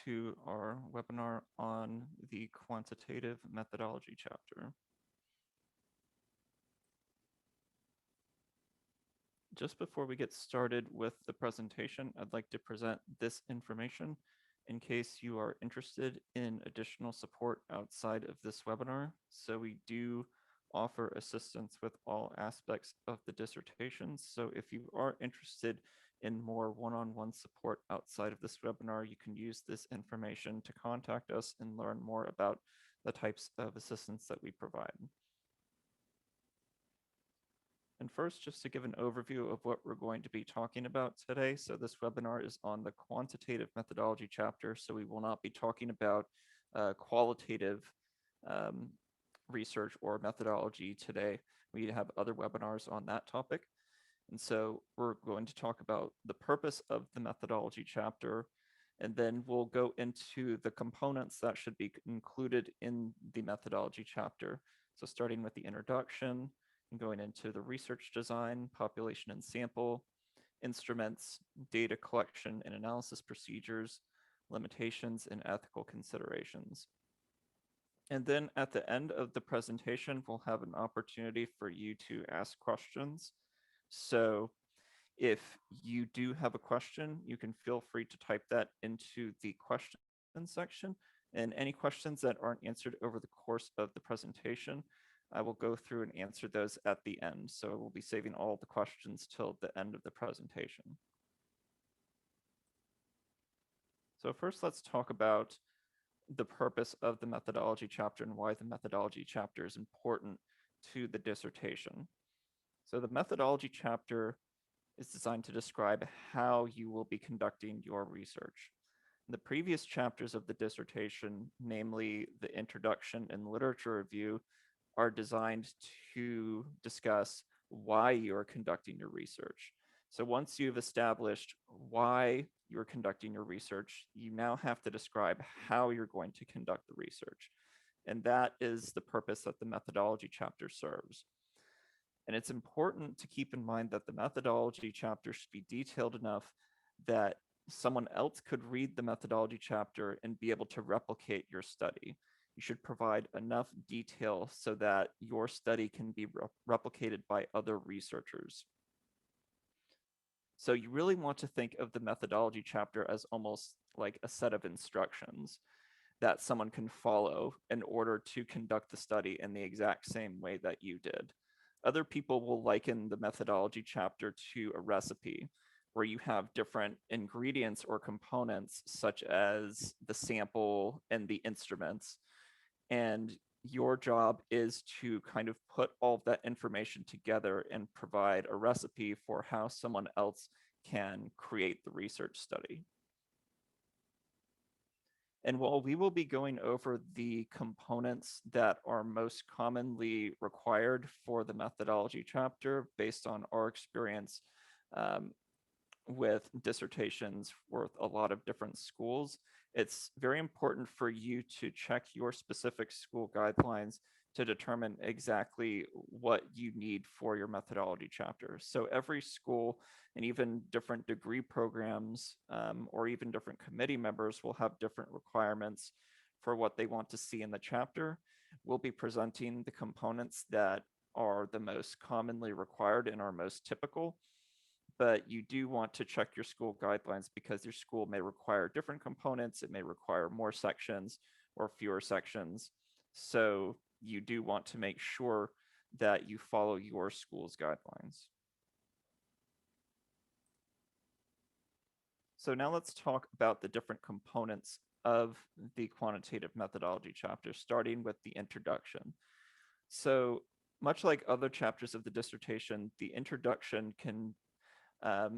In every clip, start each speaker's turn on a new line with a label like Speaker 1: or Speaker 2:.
Speaker 1: to our webinar on the Quantitative Methodology chapter. Just before we get started with the presentation, I'd like to present this information in case you are interested in additional support outside of this webinar. So we do offer assistance with all aspects of the dissertation. So if you are interested in more one-on-one support outside of this webinar, you can use this information to contact us and learn more about the types of assistance that we provide. And first, just to give an overview of what we're going to be talking about today. So this webinar is on the Quantitative Methodology chapter. So we will not be talking about qualitative research or methodology today. We have other webinars on that topic. And so we're going to talk about the purpose of the methodology chapter, and then we'll go into the components that should be included in the methodology chapter. So starting with the introduction and going into the research design, population and sample, instruments, data collection and analysis procedures, limitations, and ethical considerations. And then at the end of the presentation, we'll have an opportunity for you to ask questions. So if you do have a question, you can feel free to type that into the question section. And any questions that aren't answered over the course of the presentation, I will go through and answer those at the end. So we'll be saving all the questions till the end of the presentation. So first, let's talk about the purpose of the methodology chapter and why the methodology chapter is important to the dissertation. So the methodology chapter is designed to describe how you will be conducting your research. The previous chapters of the dissertation, namely the introduction and literature review, are designed to discuss why you're conducting your research. So once you've established why you're conducting your research, you now have to describe how you're going to conduct the research. And that is the purpose that the methodology chapter serves. And it's important to keep in mind that the methodology chapter should be detailed enough that someone else could read the methodology chapter and be able to replicate your study. You should provide enough detail so that your study can be replicated by other researchers. So you really want to think of the methodology chapter as almost like a set of instructions that someone can follow in order to conduct the study in the exact same way that you did. Other people will liken the methodology chapter to a recipe where you have different ingredients or components such as the sample and the instruments. And your job is to kind of put all of that information together and provide a recipe for how someone else can create the research study. And while we will be going over the components that are most commonly required for the methodology chapter based on our experience with dissertations with a lot of different schools, it's very important for you to check your specific school guidelines to determine exactly what you need for your methodology chapter. So every school and even different degree programs or even different committee members will have different requirements for what they want to see in the chapter. We'll be presenting the components that are the most commonly required and are most typical, but you do want to check your school guidelines because your school may require different components. It may require more sections or fewer sections. So you do want to make sure that you follow your school's guidelines. So now let's talk about the different components of the quantitative methodology chapter, starting with the introduction. So much like other chapters of the dissertation, the introduction can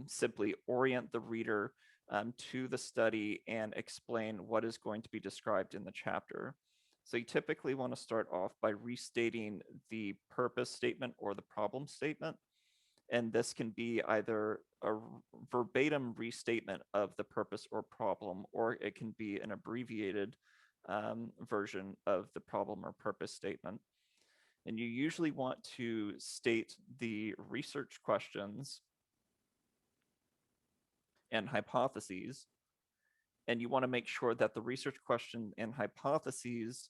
Speaker 1: simply orient the reader to the study and explain what is going to be described in the chapter. So you typically want to start off by restating the purpose statement or the problem statement. And this can be either a verbatim restatement of the purpose or problem, or it can be an abbreviated version of the problem or purpose statement. And you usually want to state the research questions and hypotheses, And you want to make sure that the research question and hypotheses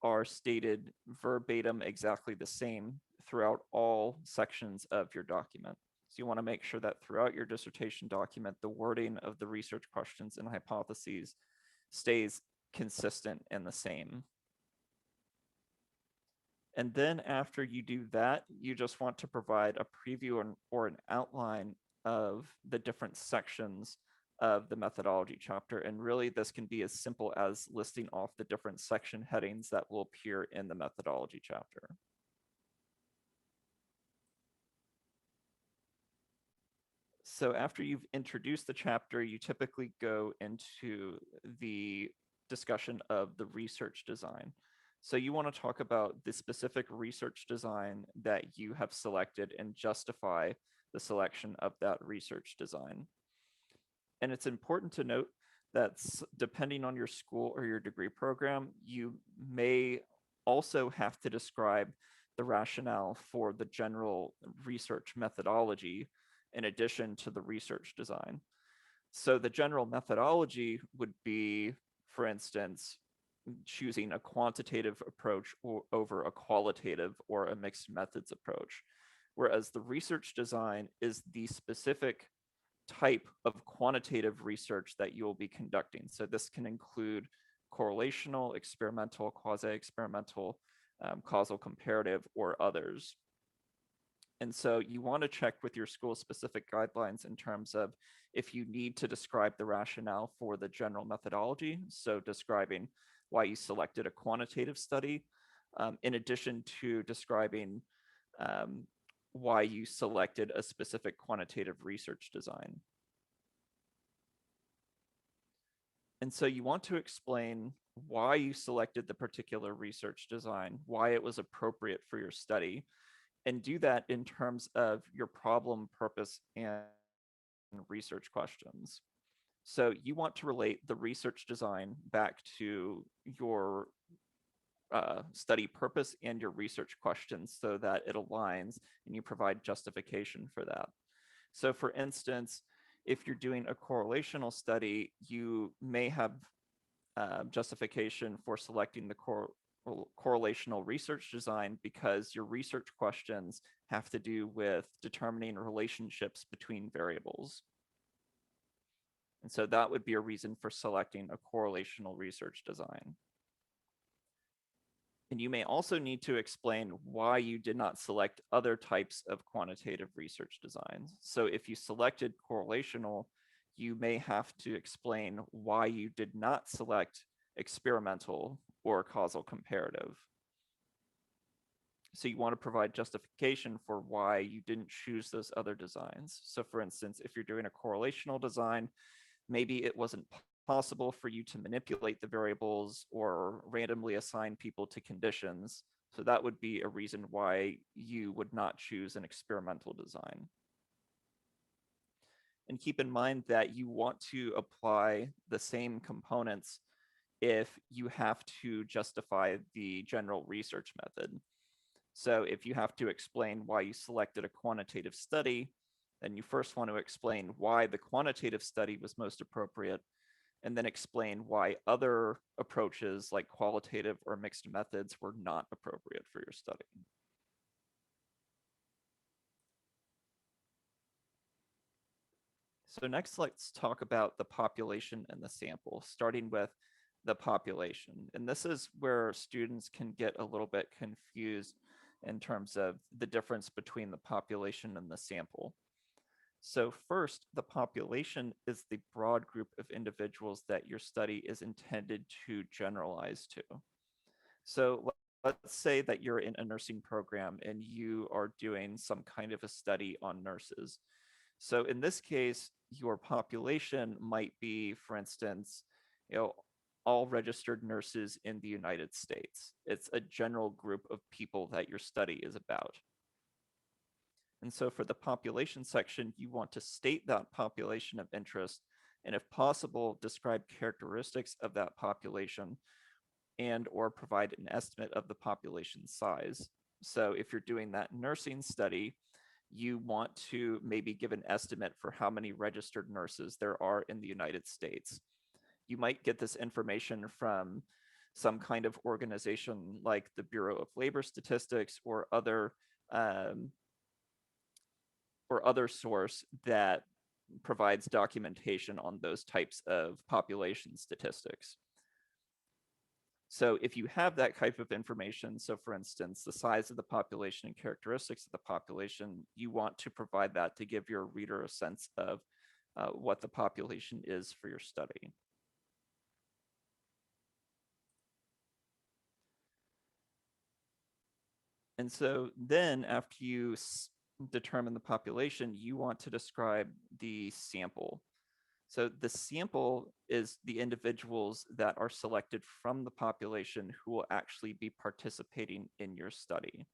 Speaker 1: are stated verbatim exactly the same throughout all sections of your document. So you want to make sure that throughout your dissertation document, the wording of the research questions and hypotheses stays consistent and the same. And then after you do that, you just want to provide a preview or an outline of the different sections of the methodology chapter. And really, this can be as simple as listing off the different section headings that will appear in the methodology chapter. So after you've introduced the chapter, you typically go into the discussion of the research design. So you want to talk about the specific research design that you have selected and justify the selection of that research design. And it's important to note that depending on your school or your degree program, you may also have to describe the rationale for the general research methodology in addition to the research design. So the general methodology would be, for instance, choosing a quantitative approach over a qualitative or a mixed methods approach, whereas the research design is the specific type of quantitative research that you will be conducting. So this can include correlational, experimental, quasi-experimental, causal comparative, or others. And so you want to check with your school specific guidelines in terms of if you need to describe the rationale for the general methodology. So describing why you selected a quantitative study, in addition to describing why you selected a specific quantitative research design. And so you want to explain why you selected the particular research design, why it was appropriate for your study, and do that in terms of your problem, purpose, and research questions. So you want to relate the research design back to your study purpose and your research questions so that it aligns and you provide justification for that. So for instance, if you're doing a correlational study, you may have justification for selecting the correlational research design because your research questions have to do with determining relationships between variables. And so that would be a reason for selecting a correlational research design. And you may also need to explain why you did not select other types of quantitative research designs. So if you selected correlational, you may have to explain why you did not select experimental or causal comparative. So you want to provide justification for why you didn't choose those other designs. So for instance, if you're doing a correlational design, maybe it wasn't possible for you to manipulate the variables or randomly assign people to conditions. So that would be a reason why you would not choose an experimental design. And keep in mind that you want to apply the same components if you have to justify the general research method. So if you have to explain why you selected a quantitative study, then you first want to explain why the quantitative study was most appropriate, and then explain why other approaches like qualitative or mixed methods were not appropriate for your study. So next, let's talk about the population and the sample, starting with the population. And this is where students can get a little bit confused in terms of the difference between the population and the sample. So first, the population is the broad group of individuals that your study is intended to generalize to. So let's say that you're in a nursing program and you are doing some kind of a study on nurses. So in this case, your population might be, for instance, all registered nurses in the United States. It's a general group of people that your study is about. And so for the population section, you want to state that population of interest, and if possible, describe characteristics of that population and or provide an estimate of the population size. So if you're doing that nursing study, you want to maybe give an estimate for how many registered nurses there are in the United States. You might get this information from some kind of organization like the Bureau of Labor Statistics um, or other source that provides documentation on those types of population statistics. So if you have that type of information, so for instance, the size of the population and characteristics of the population, you want to provide that to give your reader a sense of what the population is for your study. And so then after you determine the population, you want to describe the sample. So the sample is the individuals that are selected from the population who will actually be participating in your study.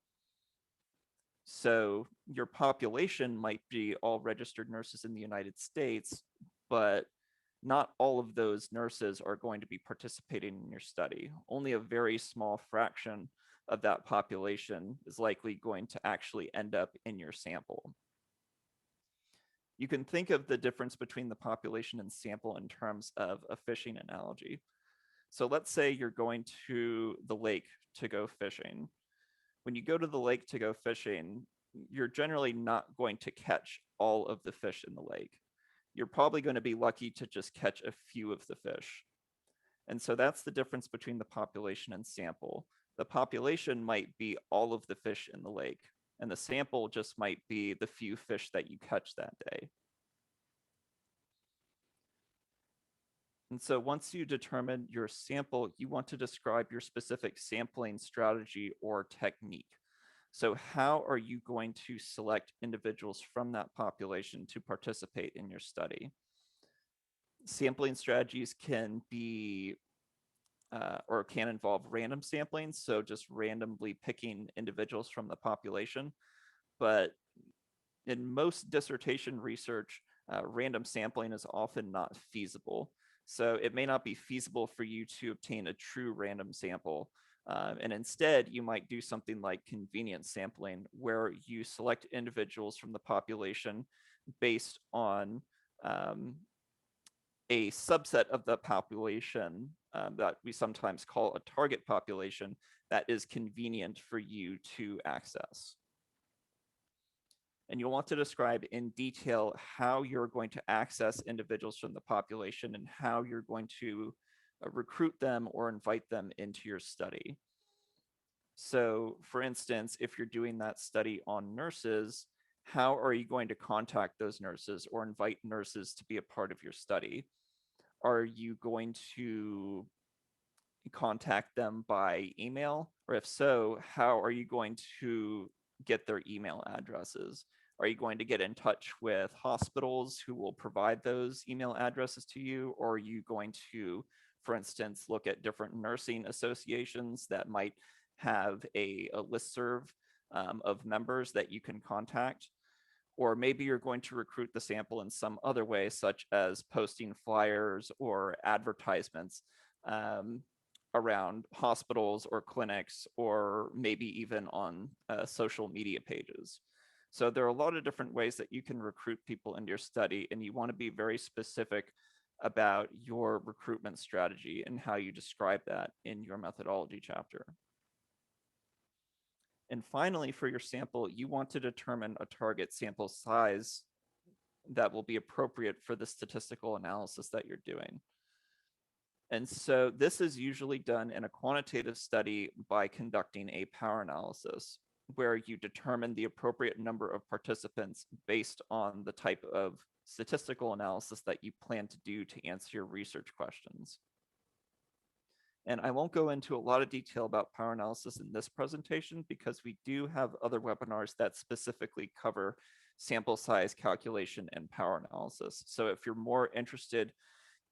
Speaker 1: So your population might be all registered nurses in the United States, but not all of those nurses are going to be participating in your study. Only a very small fraction of that population is likely going to actually end up in your sample. You can think of the difference between the population and sample in terms of a fishing analogy. So let's say you're going to the lake to go fishing. When you go to the lake to go fishing, you're generally not going to catch all of the fish in the lake. You're probably going to be lucky to just catch a few of the fish. And so that's the difference between the population and sample. The population might be all of the fish in the lake, and the sample just might be the few fish that you catch that day. And so once you determine your sample, you want to describe your specific sampling strategy or technique. So how are you going to select individuals from that population to participate in your study? Sampling strategies can be or can involve random sampling, so just randomly picking individuals from the population. But in most dissertation research, random sampling is often not feasible. So it may not be feasible for you to obtain a true random sample. And instead, you might do something like convenience sampling, where you select individuals from the population based on a subset of the population that we sometimes call a target population that is convenient for you to access. And you'll want to describe in detail how you're going to access individuals from the population and how you're going to recruit them or invite them into your study. So for instance, if you're doing that study on nurses, how are you going to contact those nurses or invite nurses to be a part of your study? Are you going to contact them by email? Or if so, how are you going to get their email addresses? Are you going to get in touch with hospitals who will provide those email addresses to you? Or are you going to, for instance, look at different nursing associations that might have a listserv of members that you can contact? Or maybe you're going to recruit the sample in some other way, such as posting flyers or advertisements around hospitals or clinics, or maybe even on social media pages. So there are a lot of different ways that you can recruit people into your study, and you want to be very specific about your recruitment strategy and how you describe that in your methodology chapter. And finally, for your sample, you want to determine a target sample size that will be appropriate for the statistical analysis that you're doing. And so this is usually done in a quantitative study by conducting a power analysis, where you determine the appropriate number of participants based on the type of statistical analysis that you plan to do to answer your research questions. And I won't go into a lot of detail about power analysis in this presentation because we do have other webinars that specifically cover sample size calculation and power analysis. So if you're more interested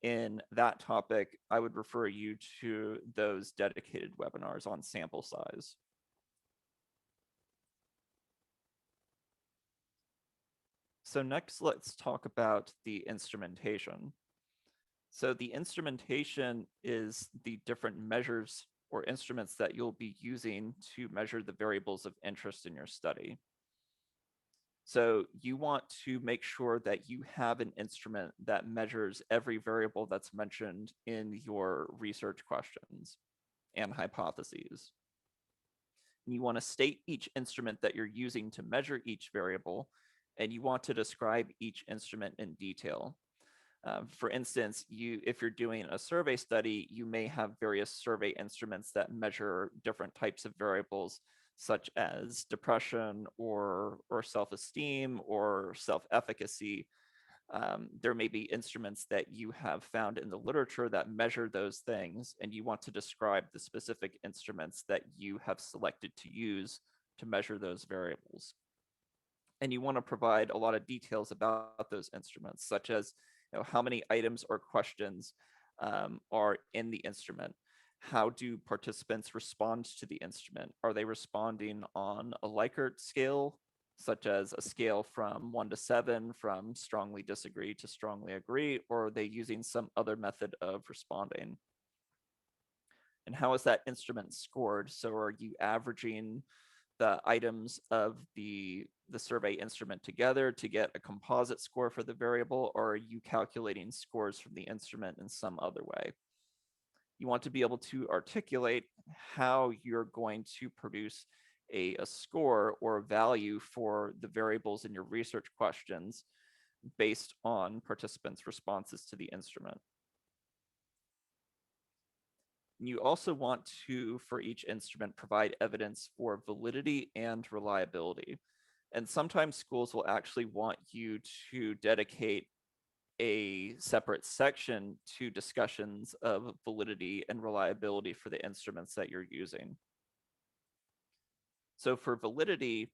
Speaker 1: in that topic, I would refer you to those dedicated webinars on sample size. So next, let's talk about the instrumentation. So the instrumentation is the different measures or instruments that you'll be using to measure the variables of interest in your study. So you want to make sure that you have an instrument that measures every variable that's mentioned in your research questions and hypotheses. You want to state each instrument that you're using to measure each variable, and you want to describe each instrument in detail. For instance, if you're doing a survey study, you may have various survey instruments that measure different types of variables, such as depression or self-esteem or self-efficacy. There may be instruments that you have found in the literature that measure those things, and you want to describe the specific instruments that you have selected to use to measure those variables. And you want to provide a lot of details about those instruments, such as how many items or questions are in the instrument. How do participants respond to the instrument? Are they responding on a Likert scale, such as a scale from 1 to 7, from strongly disagree to strongly agree, or are they using some other method of responding? And how is that instrument scored? So are you averaging the items of the survey instrument together to get a composite score for the variable, or are you calculating scores from the instrument in some other way? You want to be able to articulate how you're going to produce a score or a value for the variables in your research questions based on participants' responses to the instrument. You also want to, for each instrument, provide evidence for validity and reliability. And sometimes schools will actually want you to dedicate a separate section to discussions of validity and reliability for the instruments that you're using. So for validity,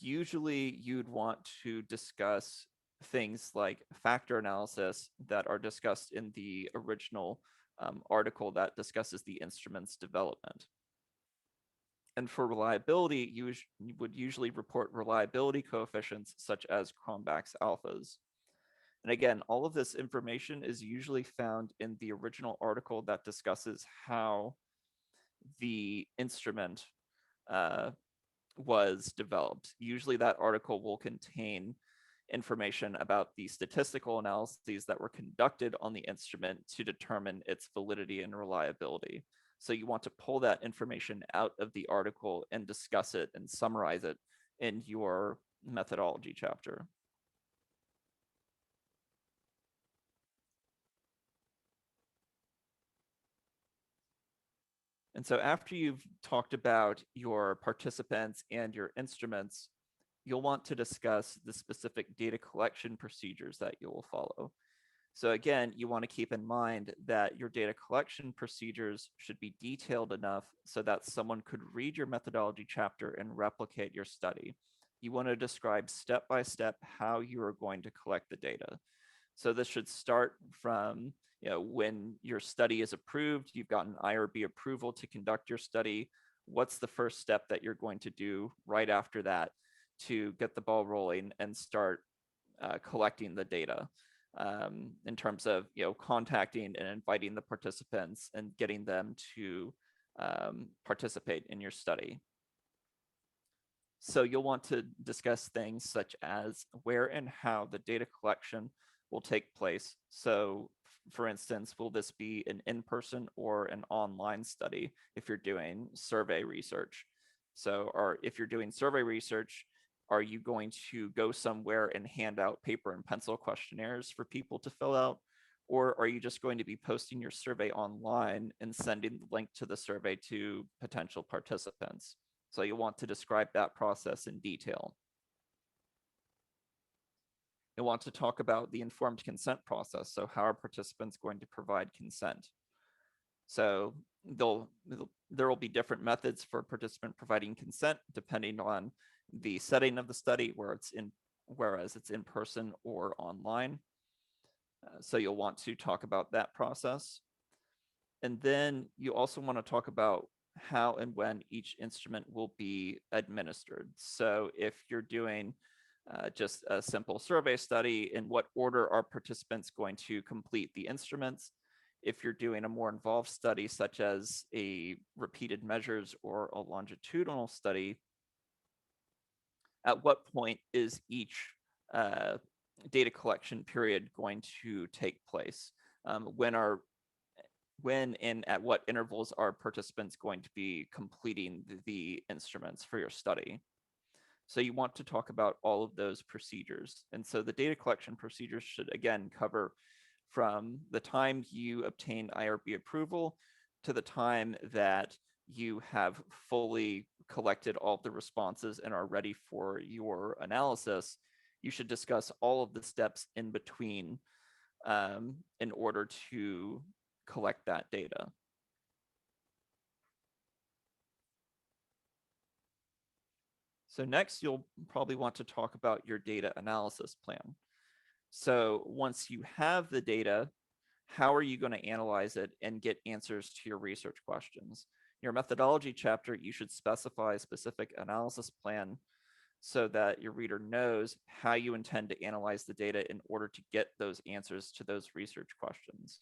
Speaker 1: usually you'd want to discuss things like factor analysis that are discussed in the original article that discusses the instrument's development. And for reliability, you would usually report reliability coefficients such as Cronbach's alphas. And again, all of this information is usually found in the original article that discusses how the instrument was developed. Usually that article will contain information about the statistical analyses that were conducted on the instrument to determine its validity and reliability. So you want to pull that information out of the article and discuss it and summarize it in your methodology chapter. And so after you've talked about your participants and your instruments, you'll want to discuss the specific data collection procedures that you will follow. So again, you want to keep in mind that your data collection procedures should be detailed enough so that someone could read your methodology chapter and replicate your study. You want to describe step by step how you are going to collect the data. So this should start from when your study is approved, you've gotten Irb approval to conduct your study. What's the first step that you're going to do right after that to get the ball rolling and start collecting the data in terms of contacting and inviting the participants and getting them to participate in your study. So you'll want to discuss things such as where and how the data collection will take place. So for instance, will this be an in-person or an online study if you're doing survey research? So, or if you're doing survey research, are you going to go somewhere and hand out paper and pencil questionnaires for people to fill out? Or are you just going to be posting your survey online and sending the link to the survey to potential participants? So you'll want to describe that process in detail. You'll want to talk about the informed consent process. So how are participants going to provide consent? So there will be different methods for participant providing consent depending on the setting of the study, whereas it's in person or online. So you'll want to talk about that process. And then you also want to talk about how and when each instrument will be administered. So if you're doing just a simple survey study, in what order are participants going to complete the instruments? If you're doing a more involved study, such as a repeated measures or a longitudinal study, at what point is each data collection period going to take place? When and at what intervals are participants going to be completing the instruments for your study? So you want to talk about all of those procedures. And so the data collection procedures should, again, cover from the time you obtain Irb approval to the time that you have fully collected all of the responses and are ready for your analysis. You should discuss all of the steps in between in order to collect that data. So next, you'll probably want to talk about your data analysis plan. So once you have the data, how are you going to analyze it and get answers to your research questions? Your methodology chapter, you should specify a specific analysis plan so that your reader knows how you intend to analyze the data in order to get those answers to those research questions.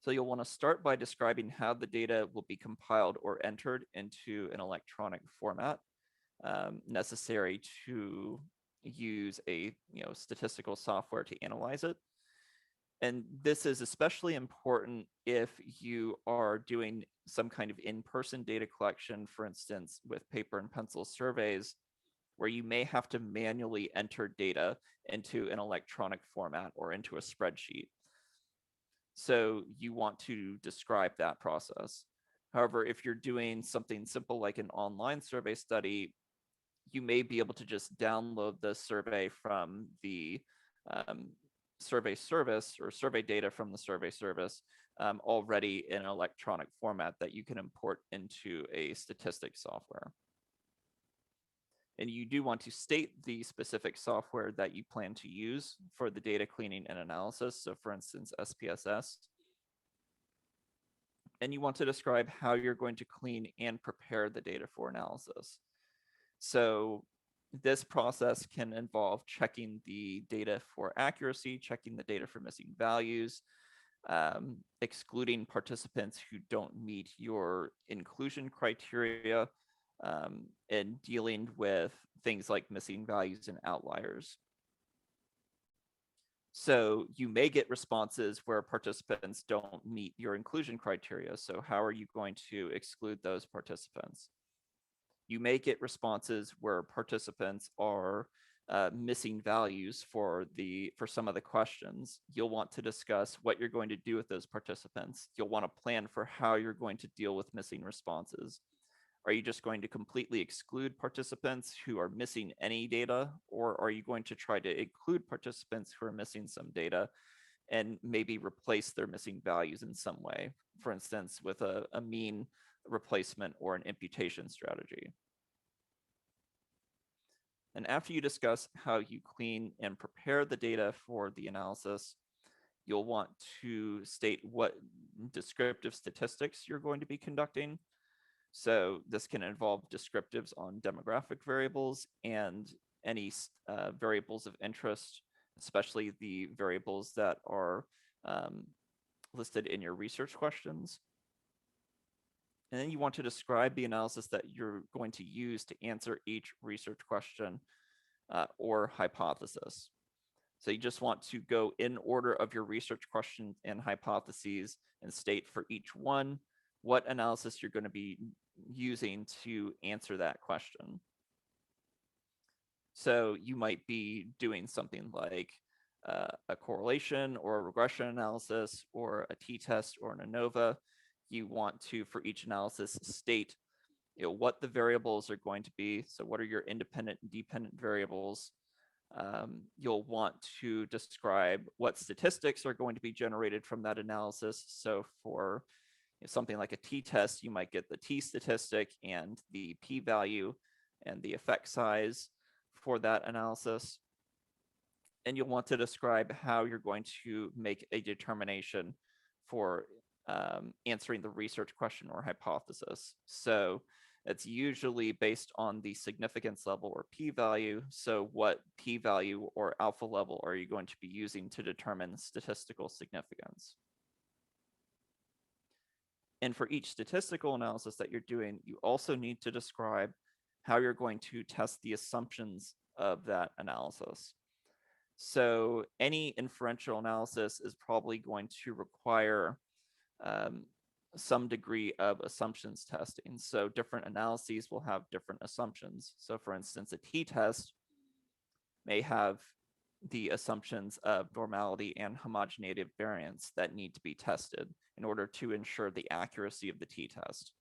Speaker 1: So you'll want to start by describing how the data will be compiled or entered into an electronic format necessary to use a statistical software to analyze it. And this is especially important if you are doing some kind of in-person data collection, for instance, with paper and pencil surveys, where you may have to manually enter data into an electronic format or into a spreadsheet. So you want to describe that process. However, if you're doing something simple like an online survey study, you may be able to just download the survey from the survey service or survey data from the survey service already in an electronic format that you can import into a statistics software. And you do want to state the specific software that you plan to use for the data cleaning and analysis. So for instance, SPSS. And you want to describe how you're going to clean and prepare the data for analysis. So this process can involve checking the data for accuracy, checking the data for missing values, excluding participants who don't meet your inclusion criteria, and dealing with things like missing values and outliers. So you may get responses where participants don't meet your inclusion criteria. So how are you going to exclude those participants? You may get responses where participants are missing values for some of the questions. You'll want to discuss what you're going to do with those participants. You'll want to plan for how you're going to deal with missing responses. Are you just going to completely exclude participants who are missing any data, or are you going to try to include participants who are missing some data and maybe replace their missing values in some way, for instance, with a mean replacement or an imputation strategy? And after you discuss how you clean and prepare the data for the analysis, you'll want to state what descriptive statistics you're going to be conducting. So this can involve descriptives on demographic variables and any variables of interest, especially the variables that are listed in your research questions. And then you want to describe the analysis that you're going to use to answer each research question or hypothesis. So you just want to go in order of your research questions and hypotheses and state for each one what analysis you're going to be using to answer that question. So you might be doing something like a correlation or a regression analysis or a t-test or an ANOVA. You want to, for each analysis, state what the variables are going to be. So what are your independent and dependent variables? You'll want to describe what statistics are going to be generated from that analysis. So for something like a t-test, you might get the t-statistic and the p-value and the effect size for that analysis. And you'll want to describe how you're going to make a determination for answering the research question or hypothesis. So it's usually based on the significance level or p-value. So what p-value or alpha level are you going to be using to determine statistical significance? And for each statistical analysis that you're doing, you also need to describe how you're going to test the assumptions of that analysis. So any inferential analysis is probably going to require some degree of assumptions testing. So different analyses will have different assumptions. So for instance, a t-test may have the assumptions of normality and homogeneity variance that need to be tested in order to ensure the accuracy of the t-test.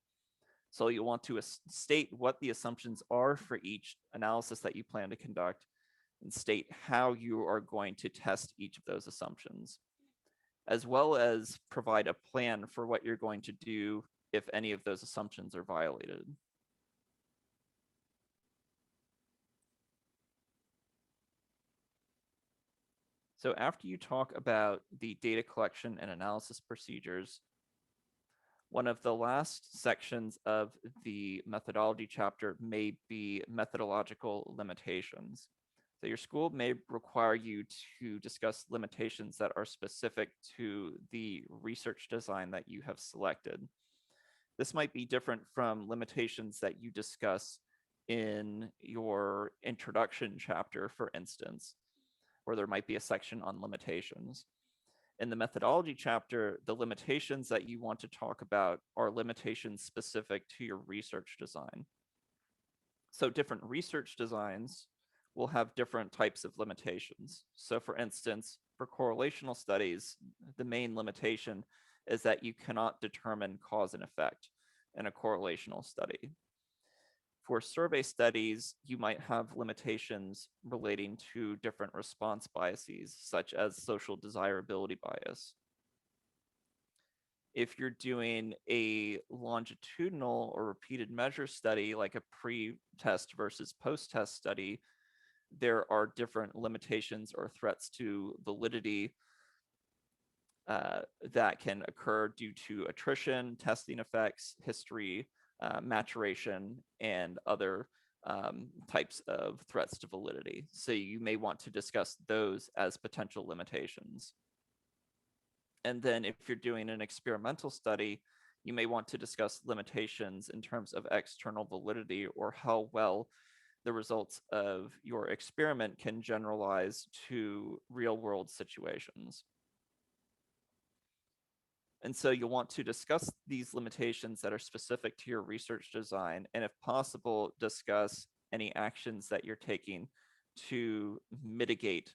Speaker 1: So you'll want to state what the assumptions are for each analysis that you plan to conduct and state how you are going to test each of those assumptions, as well as provide a plan for what you're going to do if any of those assumptions are violated. So after you talk about the data collection and analysis procedures, one of the last sections of the methodology chapter may be methodological limitations. So your school may require you to discuss limitations that are specific to the research design that you have selected. This might be different from limitations that you discuss in your introduction chapter, for instance, where there might be a section on limitations. In the methodology chapter, the limitations that you want to talk about are limitations specific to your research design. So different research designs will have different types of limitations. So for instance, for correlational studies, the main limitation is that you cannot determine cause and effect in a correlational study. For survey studies, you might have limitations relating to different response biases, such as social desirability bias. If you're doing a longitudinal or repeated measure study, like a pre-test versus post-test study, there are different limitations or threats to validity that can occur due to attrition, testing effects, history, maturation, and other types of threats to validity. So you may want to discuss those as potential limitations. And then if you're doing an experimental study, you may want to discuss limitations in terms of external validity or how well the results of your experiment can generalize to real-world situations. And so you'll want to discuss these limitations that are specific to your research design, and if possible, discuss any actions that you're taking to mitigate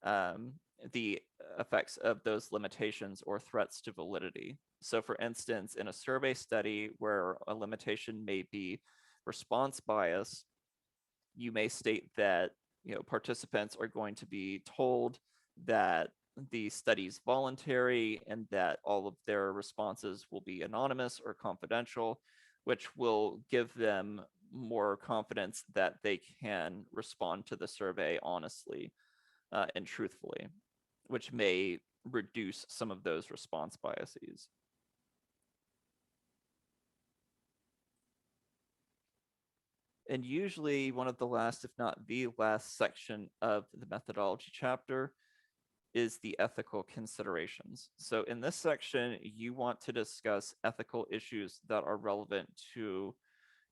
Speaker 1: the effects of those limitations or threats to validity. So for instance, in a survey study where a limitation may be response bias, you may state that participants are going to be told that the study is voluntary and that all of their responses will be anonymous or confidential, which will give them more confidence that they can respond to the survey honestly and truthfully, which may reduce some of those response biases. And usually one of the last, if not the last section of the methodology chapter is the ethical considerations. So in this section, you want to discuss ethical issues that are relevant to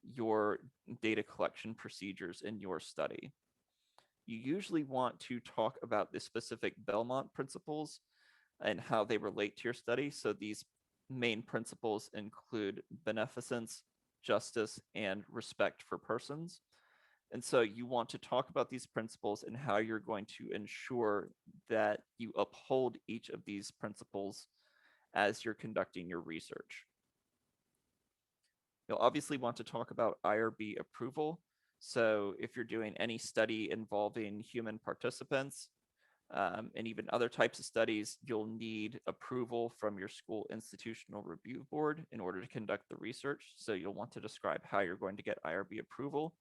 Speaker 1: your data collection procedures in your study. You usually want to talk about the specific Belmont principles and how they relate to your study. So these main principles include beneficence, justice, and respect for persons. And so you want to talk about these principles and how you're going to ensure that you uphold each of these principles as you're conducting your research. You'll obviously want to talk about Irb approval. So if you're doing any study involving human participants, and even other types of studies, you'll need approval from your school institutional review board in order to conduct the research. So you'll want to describe how you're going to get Irb approval.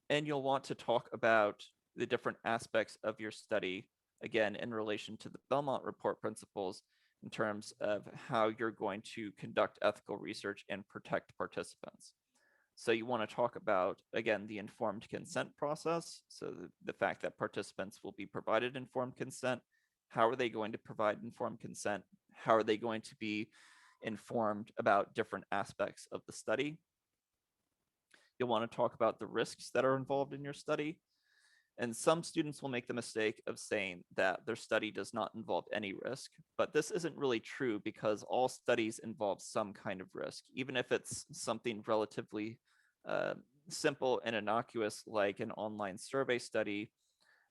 Speaker 1: And you'll want to talk about the different aspects of your study, again, in relation to the Belmont Report principles in terms of how you're going to conduct ethical research and protect participants. So you want to talk about, again, the informed consent process. So the fact that participants will be provided informed consent. How are they going to provide informed consent? How are they going to be informed about different aspects of the study? You'll want to talk about the risks that are involved in your study. And some students will make the mistake of saying that their study does not involve any risk, but this isn't really true because all studies involve some kind of risk, even if it's something relatively uh, simple and innocuous like an online survey study.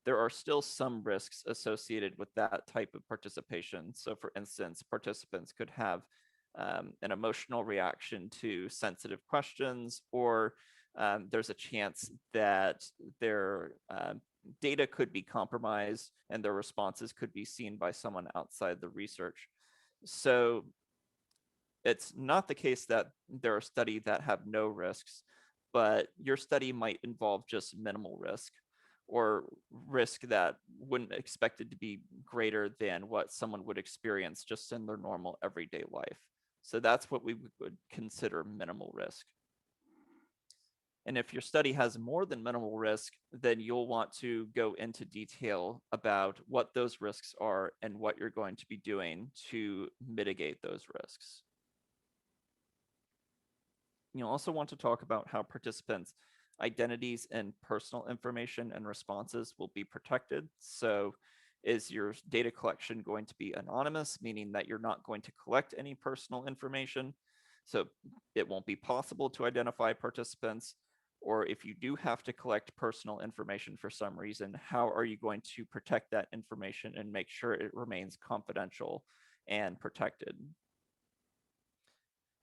Speaker 1: There are still some risks associated with that type of participation. So for instance, participants could have an emotional reaction to sensitive questions, or there's a chance that their data could be compromised and their responses could be seen by someone outside the research. So it's not the case that there are studies that have no risks, but your study might involve just minimal risk, or risk that wouldn't expected to be greater than what someone would experience just in their normal everyday life. So that's what we would consider minimal risk. And if your study has more than minimal risk, then you'll want to go into detail about what those risks are and what you're going to be doing to mitigate those risks. You'll also want to talk about how participants' identities and personal information and responses will be protected. So is your data collection going to be anonymous, meaning that you're not going to collect any personal information? So it won't be possible to identify participants. Or if you do have to collect personal information for some reason, how are you going to protect that information and make sure it remains confidential and protected?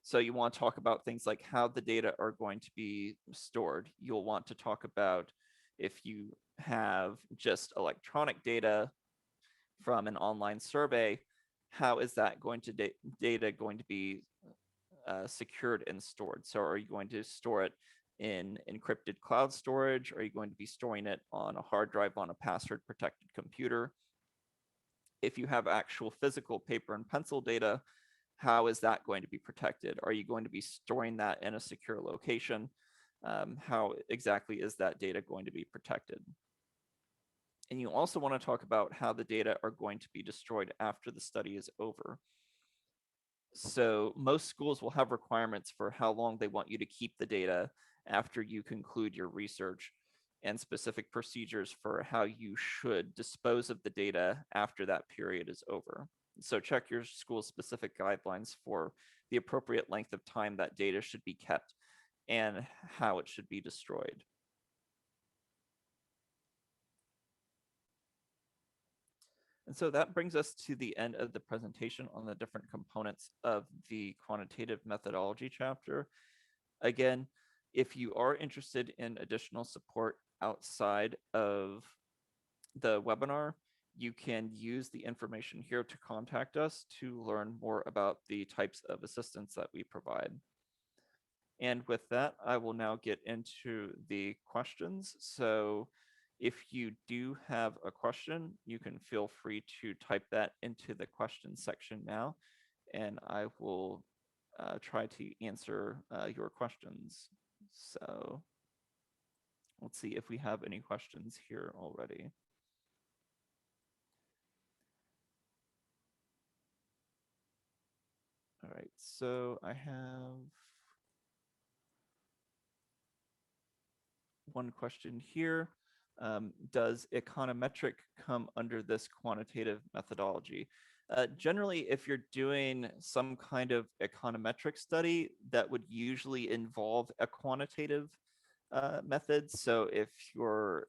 Speaker 1: So you want to talk about things like how the data are going to be stored. You'll want to talk about if you have just electronic data from an online survey, how is that going to data going to be secured and stored? So are you going to store it in encrypted cloud storage? Are you going to be storing it on a hard drive on a password protected computer? If you have actual physical paper and pencil data, how is that going to be protected? Are you going to be storing that in a secure location? How exactly is that data going to be protected? And you also want to talk about how the data are going to be destroyed after the study is over. So most schools will have requirements for how long they want you to keep the data after you conclude your research, and specific procedures for how you should dispose of the data after that period is over. So check your school's specific guidelines for the appropriate length of time that data should be kept and how it should be destroyed. And so that brings us to the end of the presentation on the different components of the quantitative methodology chapter. Again, if you are interested in additional support outside of the webinar, you can use the information here to contact us to learn more about the types of assistance that we provide. And with that, I will now get into the questions. So if you do have a question, you can feel free to type that into the question section now, and I will try to answer your questions. So let's see if we have any questions here already. All right, so I have one question here. Does econometric come under this quantitative methodology? Generally, if you're doing some kind of econometric study, that would usually involve a quantitative method. So if you're,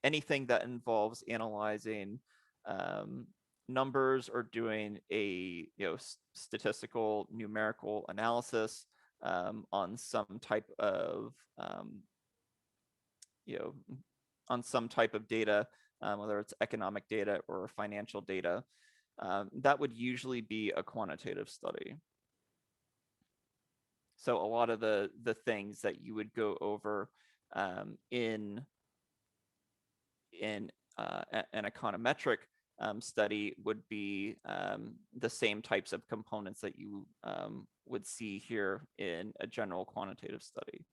Speaker 1: anything that involves analyzing numbers or doing a, statistical numerical analysis on some type of on some type of data, whether it's economic data or financial data, that would usually be a quantitative study. So a lot of the things that you would go over in an econometric study would be the same types of components that you would see here in a general quantitative study.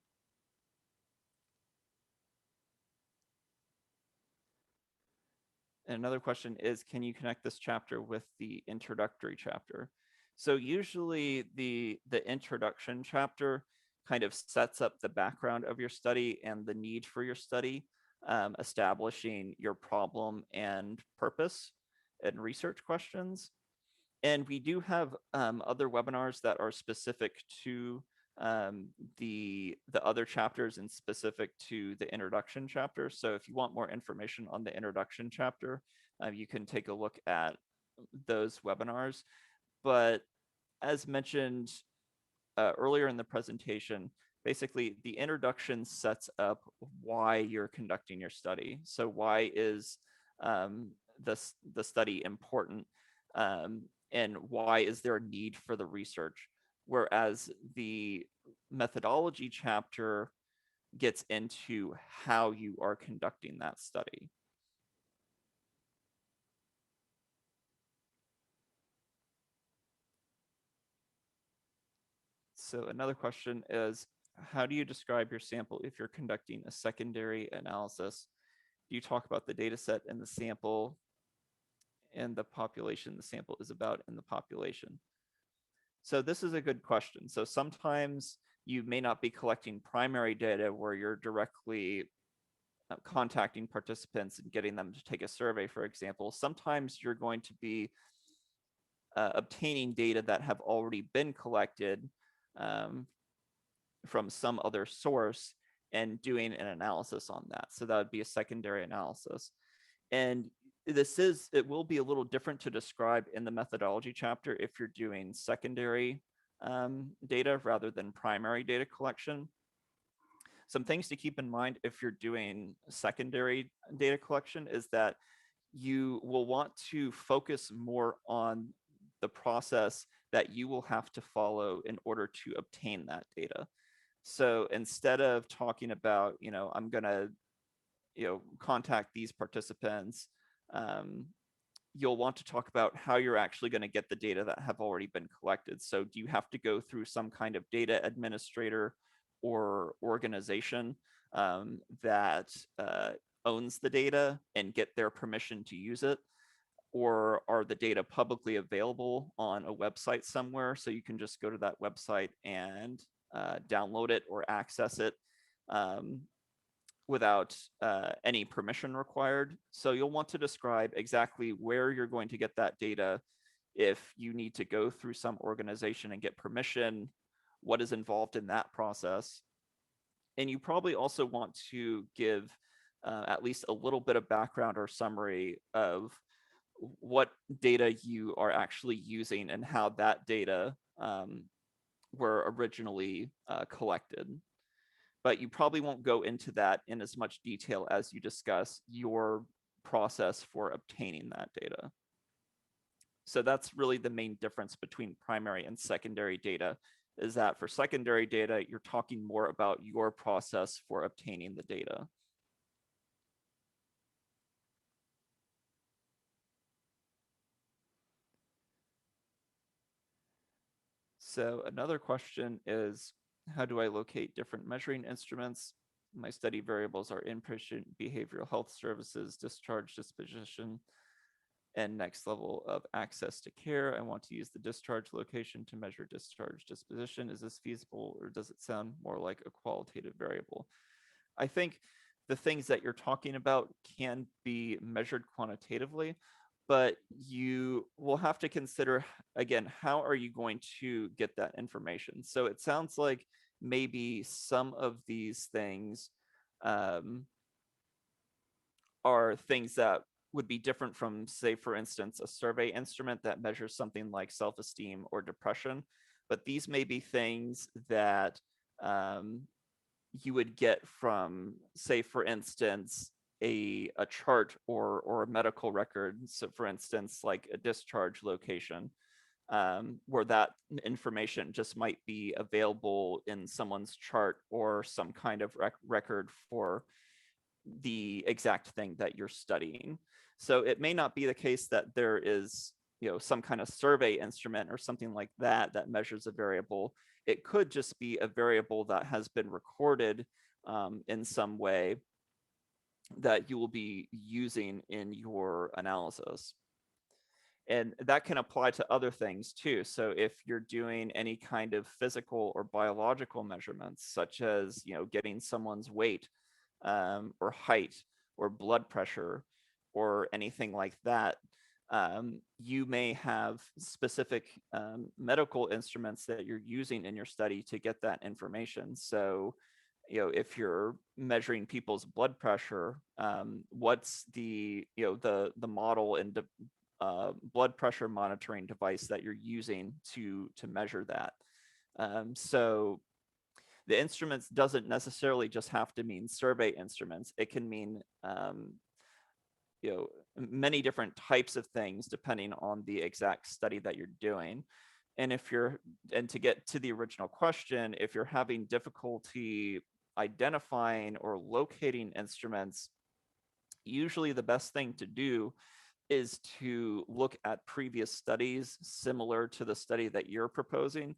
Speaker 1: And another question is, can you connect this chapter with the introductory chapter? So usually the introduction chapter kind of sets up the background of your study and the need for your study, establishing your problem and purpose and research questions. And we do have other webinars that are specific to the other chapters and specific to the introduction chapter. So if you want more information on the introduction chapter, you can take a look at those webinars. But as mentioned earlier in the presentation, basically the introduction sets up why you're conducting your study. So why is the study important, and why is there a need for the research? Whereas the methodology chapter gets into how you are conducting that study. So another question is, how do you describe your sample if you're conducting a secondary analysis? Do you talk about the data set and the sample and the population the sample is about in the population? So this is a good question. So sometimes you may not be collecting primary data where you're directly contacting participants and getting them to take a survey, for example. Sometimes you're going to be obtaining data that have already been collected from some other source and doing an analysis on that. So that would be a secondary analysis. And it will be a little different to describe in the methodology chapter if you're doing secondary data rather than primary data collection. Some things to keep in mind if you're doing secondary data collection is that you will want to focus more on the process that you will have to follow in order to obtain that data. So instead of talking about, I'm going to, contact these participants, you'll want to talk about how you're actually going to get the data that have already been collected. So do you have to go through some kind of data administrator or organization that owns the data and get their permission to use it? Or are the data publicly available on a website somewhere so you can just go to that website and download it or access it without any permission required? So you'll want to describe exactly where you're going to get that data, if you need to go through some organization and get permission, what is involved in that process. And you probably also want to give at least a little bit of background or summary of what data you are actually using and how that data were originally collected. But you probably won't go into that in as much detail as you discuss your process for obtaining that data. So that's really the main difference between primary and secondary data, is that for secondary data, you're talking more about your process for obtaining the data. So another question is, how do I locate different measuring instruments? My study variables are inpatient behavioral health services, discharge disposition, and next level of access to care. I want to use the discharge location to measure discharge disposition. Is this feasible, or does it sound more like a qualitative variable? I think the things that you're talking about can be measured quantitatively, but you will have to consider, again, how are you going to get that information? So it sounds like maybe some of these things are things that would be different from, say, for instance, a survey instrument that measures something like self-esteem or depression. But these may be things that you would get from, say, for instance, a chart or a medical record. So for instance, like a discharge location, where that information just might be available in someone's chart or some kind of record for the exact thing that you're studying. So it may not be the case that there is, some kind of survey instrument or something like that that measures a variable. It could just be a variable that has been recorded in some way that you will be using in your analysis. And that can apply to other things too. So if you're doing any kind of physical or biological measurements, such as getting someone's weight, or height, or blood pressure, or anything like that, you may have specific medical instruments that you're using in your study to get that information. So if you're measuring people's blood pressure, what's the model and blood pressure monitoring device that you're using to measure that. So the instruments doesn't necessarily just have to mean survey instruments. It can mean many different types of things depending on the exact study that you're doing. And to get to the original question, if you're having difficulty identifying or locating instruments, usually the best thing to do is to look at previous studies similar to the study that you're proposing,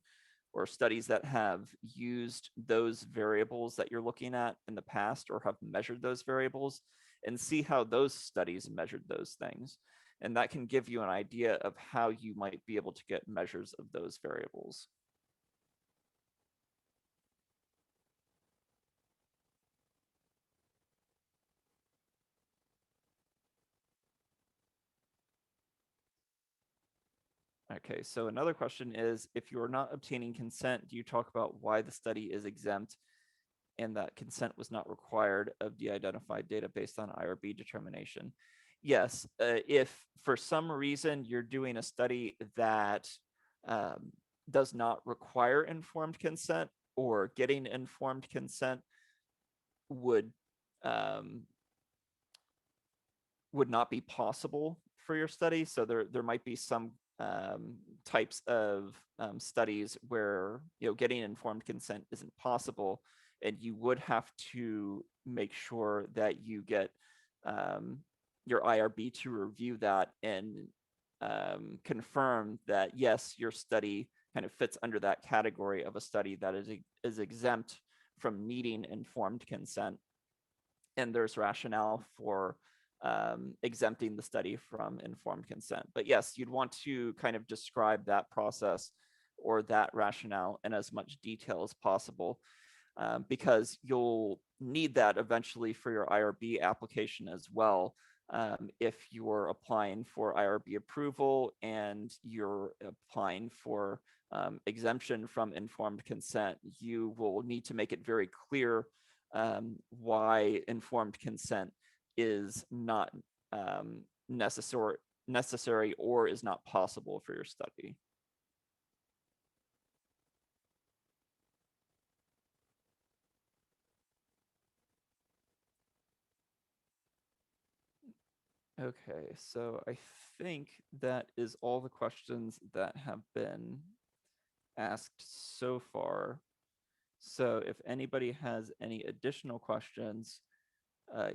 Speaker 1: or studies that have used those variables that you're looking at in the past or have measured those variables, and see how those studies measured those things. And that can give you an idea of how you might be able to get measures of those variables. Okay, so another question is, if you're not obtaining consent, do you talk about why the study is exempt and that consent was not required of de-identified data based on IRB determination? Yes, if for some reason you're doing a study that does not require informed consent, or getting informed consent would um, would not be possible for your study. So there might be some types of studies where getting informed consent isn't possible, and you would have to make sure that you get your IRB to review that and confirm that yes, your study kind of fits under that category of a study that is exempt from needing informed consent, and there's rationale for exempting the study from informed consent. But yes, you'd want to kind of describe that process or that rationale in as much detail as possible, because you'll need that eventually for your IRB application as well. If you're applying for IRB approval and you're applying for exemption from informed consent, you will need to make it very clear why informed consent is not necessary or is not possible for your study. Okay, so I think that is all the questions that have been asked so far. So if anybody has any additional questions,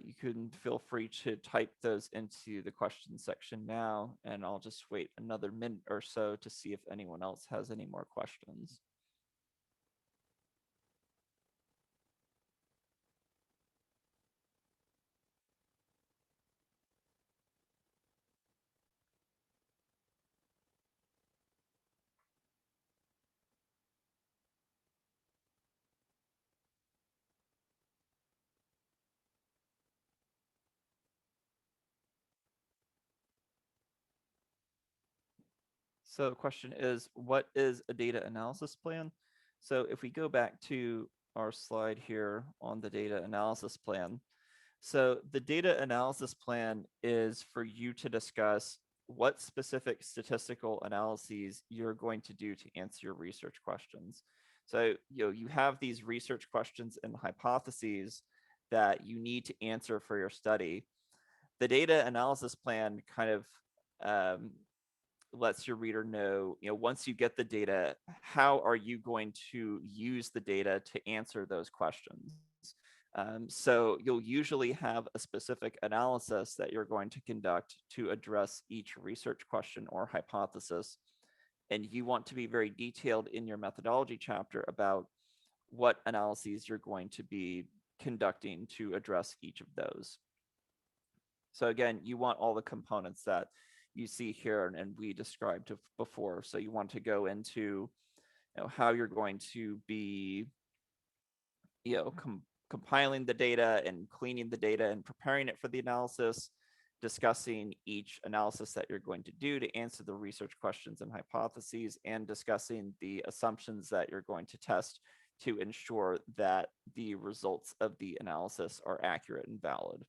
Speaker 1: you can feel free to type those into the question section now, and I'll just wait another minute or so to see if anyone else has any more questions. So the question is, what is a data analysis plan? So if we go back to our slide here on the data analysis plan, so the data analysis plan is for you to discuss what specific statistical analyses you're going to do to answer your research questions. So you have these research questions and hypotheses that you need to answer for your study. The data analysis plan kind of lets your reader know, once you get the data, how are you going to use the data to answer those questions? So you'll usually have a specific analysis that you're going to conduct to address each research question or hypothesis. And you want to be very detailed in your methodology chapter about what analyses you're going to be conducting to address each of those. So again, you want all the components that you see here and we described before. So you want to go into how you're going to be compiling the data and cleaning the data and preparing it for the analysis, discussing each analysis that you're going to do to answer the research questions and hypotheses, and discussing the assumptions that you're going to test to ensure that the results of the analysis are accurate and valid.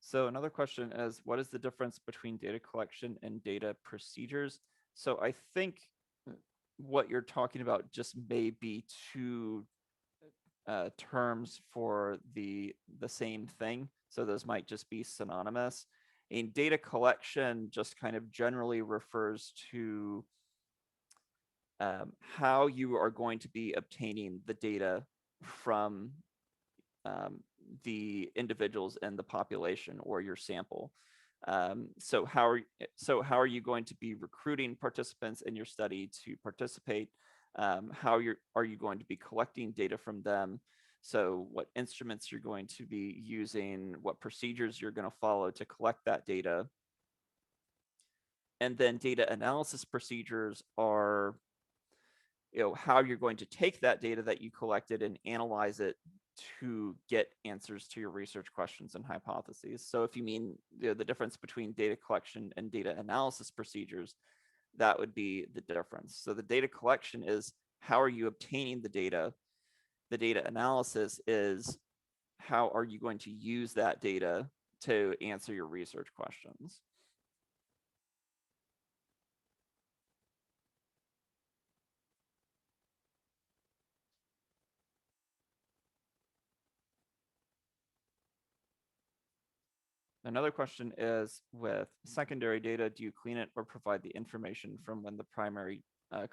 Speaker 1: So another question is, what is the difference between data collection and data procedures? So I think what you're talking about just may be two terms for the same thing. So those might just be synonymous. And data collection just kind of generally refers to how you are going to be obtaining the data from the individuals in the population or your sample. So how are you going to be recruiting participants in your study to participate? How are you going to be collecting data from them? So what instruments you're going to be using, what procedures you're going to follow to collect that data. And then data analysis procedures are how you're going to take that data that you collected and analyze it to get answers to your research questions and hypotheses. So if you mean the difference between data collection and data analysis procedures, that would be the difference. So the data collection is how are you obtaining the data? The data analysis is how are you going to use that data to answer your research questions? Another question is, with secondary data, do you clean it or provide the information from when the primary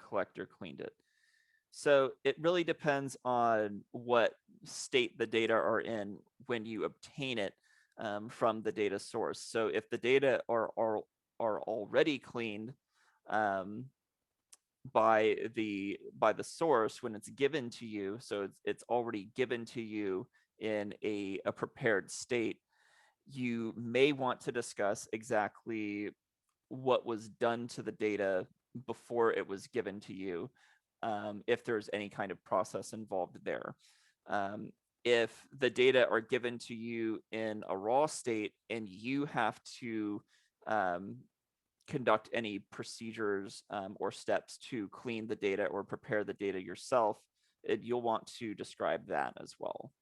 Speaker 1: collector cleaned it? So it really depends on what state the data are in when you obtain it from the data source. So if the data are already cleaned by the source when it's given to you, so it's already given to you in a prepared state, you may want to discuss exactly what was done to the data before it was given to you, if there's any kind of process involved there. If the data are given to you in a raw state and you have to conduct any procedures or steps to clean the data or prepare the data yourself, you'll want to describe that as well.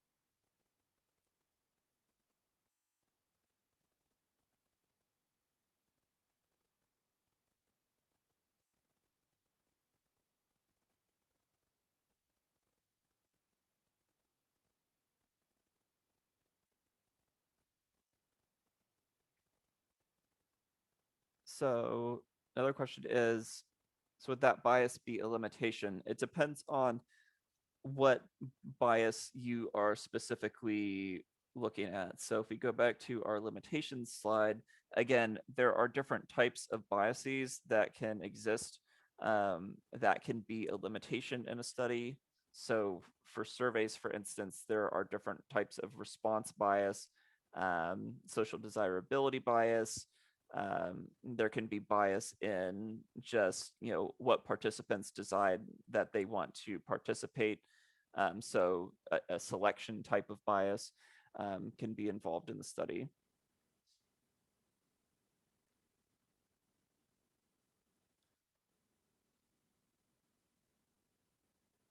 Speaker 1: So another question is, so would that bias be a limitation? It depends on what bias you are specifically looking at. So if we go back to our limitations slide, again, there are different types of biases that can exist, that can be a limitation in a study. So for surveys, for instance, there are different types of response bias, social desirability bias. There can be bias in just what participants decide that they want to participate. So a selection type of bias can be involved in the study.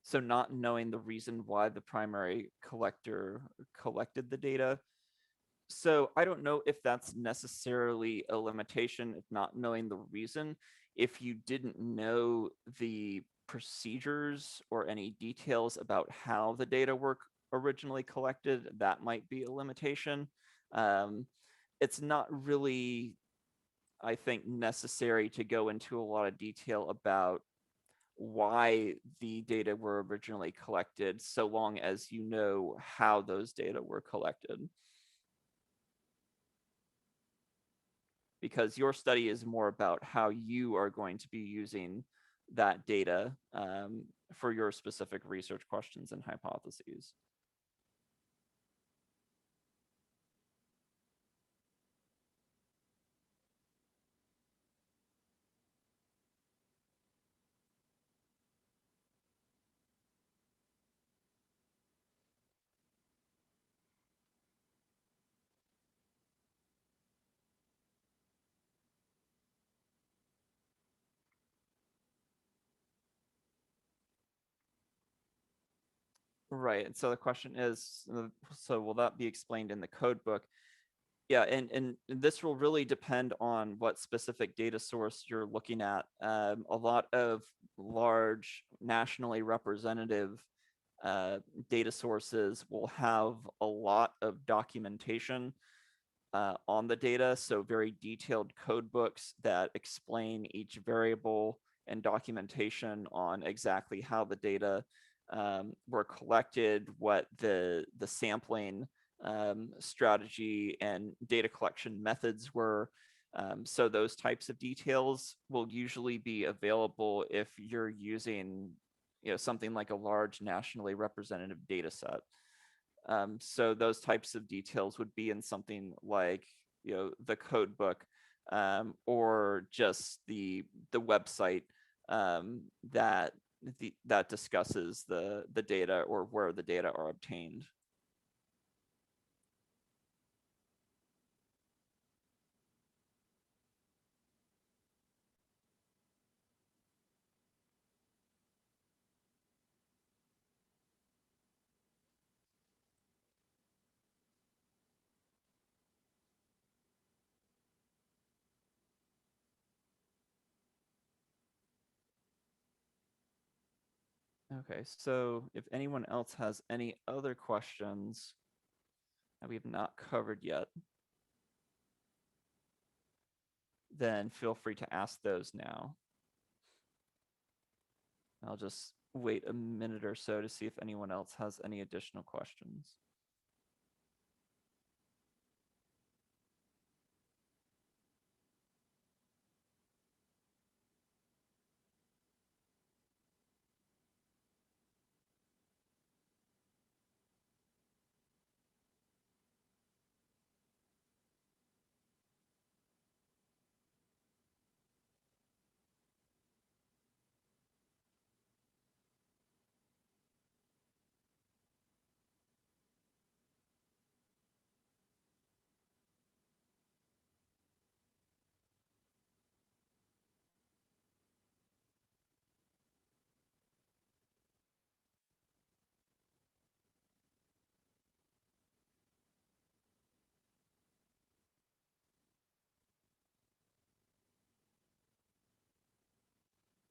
Speaker 1: So not knowing the reason why the primary collector collected the data. So I don't know if that's necessarily a limitation, if not knowing the reason. If you didn't know the procedures or any details about how the data were originally collected, that might be a limitation. It's not really, I think, necessary to go into a lot of detail about why the data were originally collected, so long as you know how those data were collected. because your study is more about how you are going to be using that data for your specific research questions and hypotheses. Right. And so the question is, so will that be explained in the code book? Yeah, and this will really depend on what specific data source you're looking at. A lot of large nationally representative data sources will have a lot of documentation on the data, so very detailed code books that explain each variable and documentation on exactly how the data were collected, what the sampling strategy and data collection methods were. So those types of details will usually be available if you're using, something like a large nationally representative data set. So those types of details would be in something like, the code book, or just the website that that discusses the data or where the data are obtained. Okay, so if anyone else has any other questions that we've not covered yet, then feel free to ask those now. I'll just wait a minute or so to see if anyone else has any additional questions.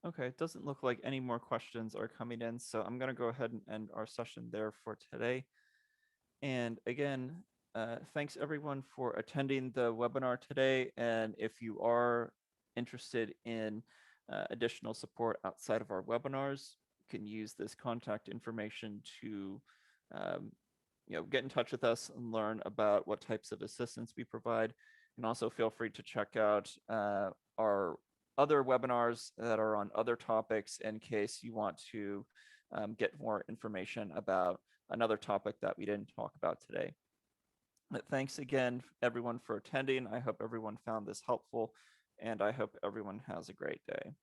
Speaker 1: Okay, it doesn't look like any more questions are coming in, so I'm going to go ahead and end our session there for today. And again, thanks everyone for attending the webinar today. And if you are interested in additional support outside of our webinars, you can use this contact information to um, get in touch with us and learn about what types of assistance we provide. And also feel free to check out our other webinars that are on other topics in case you want to get more information about another topic that we didn't talk about today. But thanks again, everyone, for attending. I hope everyone found this helpful, and I hope everyone has a great day.